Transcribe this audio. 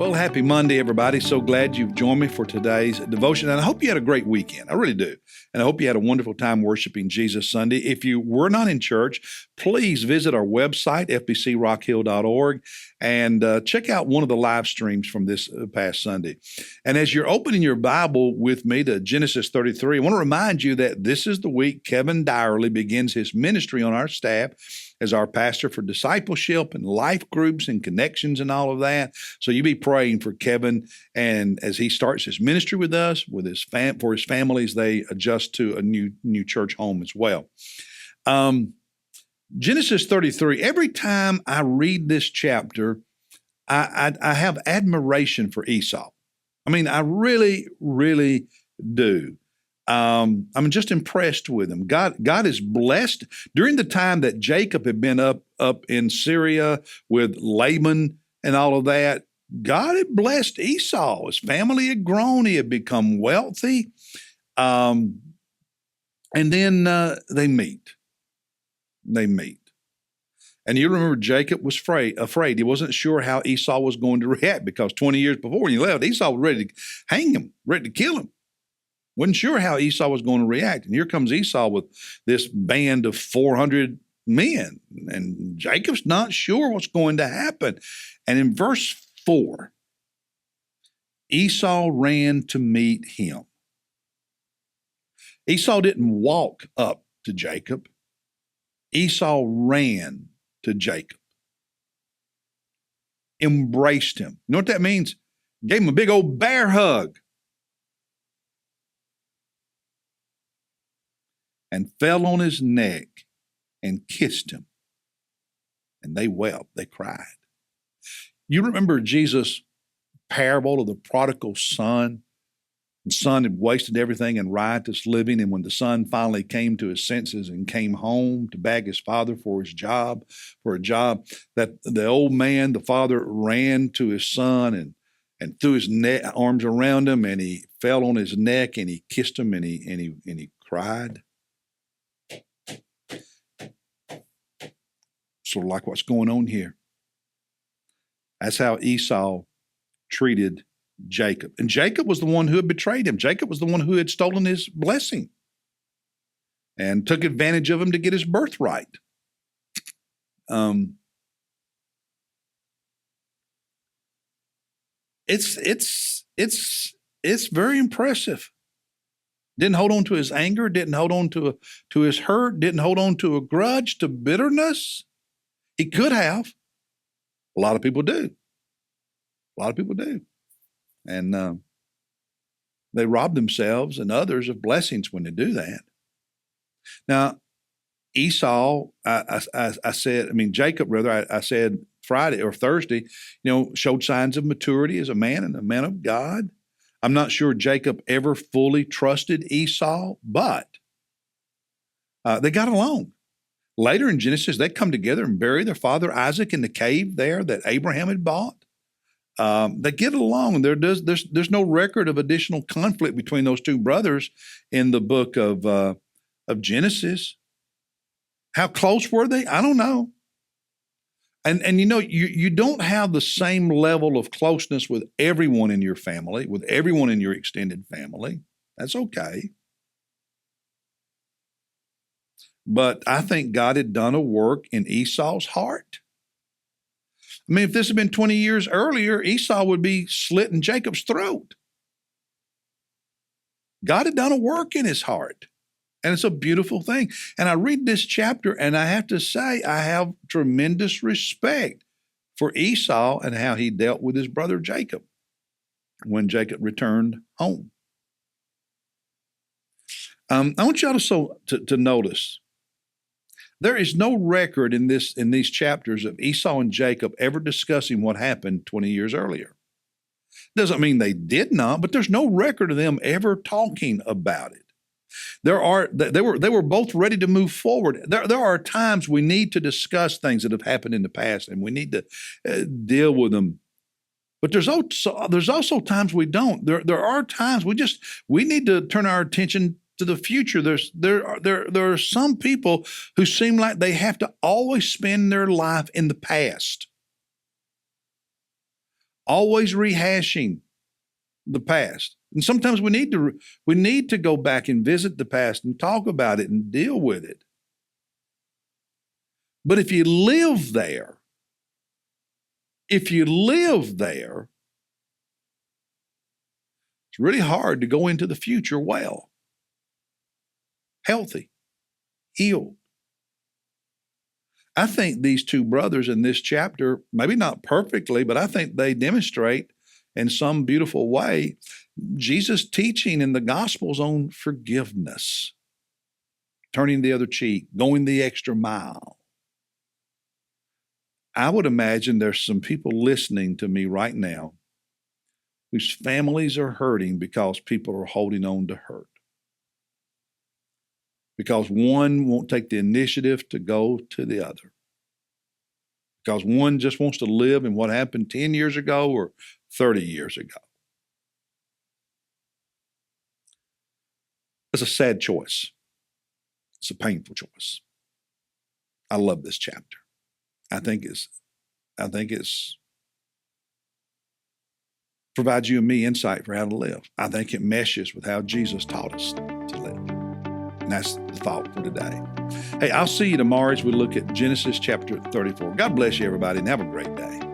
Well, happy Monday, everybody. So glad you've joined me for today's devotion. And I hope you had a great weekend. I really do. And I hope you had a wonderful time worshiping Jesus Sunday. If you were not in church, please visit our website, fbcrockhill.org, and check out one of the live streams from this past Sunday. And as you're opening your Bible with me to Genesis 33, I want to remind you that this is the week Kevin Dyerly begins his ministry on our staff as our pastor for discipleship and life groups and connections and all of that. So you be praying for Kevin, and as he starts his ministry with us, with his for his families, they adjust to a new church home as well. Genesis 33. Every time I read this chapter, I have admiration for Esau. I mean, I really, really do. I'm just impressed with him. God is blessed. During the time that Jacob had been up in Syria with Laban and all of that, God had blessed Esau. His family had grown. He had become wealthy. And then they meet. And you remember Jacob was afraid. He wasn't sure how Esau was going to react because 20 years before when he left, Esau was ready to hang him, ready to kill him. Wasn't sure how Esau was going to react. And here comes Esau with this band of 400 men. And Jacob's not sure what's going to happen. And in verse 4, Esau ran to meet him. Esau didn't walk up to Jacob. Esau ran to Jacob. Embraced him. You know what that means? Gave him a big old bear hug. And fell on his neck and kissed him. And they wept, they cried. You remember Jesus' parable of the prodigal son? The son had wasted everything in riotous living, and when the son finally came to his senses and came home to beg his father for a job, that the old man, the father, ran to his son and threw his arms around him, and he fell on his neck and he kissed him and he cried. Sort of like what's going on here. That's how Esau treated Jacob. And Jacob was the one who had betrayed him. Jacob was the one who had stolen his blessing and took advantage of him to get his birthright. It's very impressive. Didn't hold on to his anger, didn't hold on to his hurt, didn't hold on to a grudge, to bitterness. He could have. A lot of people do. And they rob themselves and others of blessings when they do that. Now, Jacob I said Friday or Thursday, showed signs of maturity as a man and a man of God. I'm not sure Jacob ever fully trusted Esau, but they got along. Later in Genesis, they come together and bury their father Isaac in the cave there that Abraham had bought. They get along. There's no record of additional conflict between those two brothers in the book of Genesis. How close were they? I don't know. And you don't have the same level of closeness with everyone in your family, with everyone in your extended family. That's okay. But I think God had done a work in Esau's heart. I mean, if this had been 20 years earlier, Esau would be slitting Jacob's throat. God had done a work in his heart. And it's a beautiful thing. And I read this chapter, and I have to say, I have tremendous respect for Esau and how he dealt with his brother Jacob when Jacob returned home. I want y'all to notice, there is no record in these chapters of Esau and Jacob ever discussing what happened 20 years earlier. Doesn't mean they did not, but there's no record of them ever talking about it. They were both ready to move forward. There are times we need to discuss things that have happened in the past, and we need to deal with them. But there's also times we don't. There are times we need to turn our attention to the future. There are some people who seem like they have to always spend their life in the past. always rehashing the past. And sometimes we need to go back and visit the past and talk about it and deal with it. But if you live there, it's really hard to go into the future well, healthy, healed. I think these two brothers in this chapter, maybe not perfectly, but I think they demonstrate in some beautiful way Jesus' teaching in the Gospels on forgiveness, turning the other cheek, going the extra mile. I would imagine there's some people listening to me right now whose families are hurting because people are holding on to hurt. Because one won't take the initiative to go to the other. Because one just wants to live in what happened 10 years ago or 30 years ago. It's a sad choice. It's a painful choice. I love this chapter. I think it's provides you and me insight for how to live. I think it meshes with how Jesus taught us to live. And that's the thought for today. Hey, I'll see you tomorrow as we look at Genesis chapter 34. God bless you, everybody, and have a great day.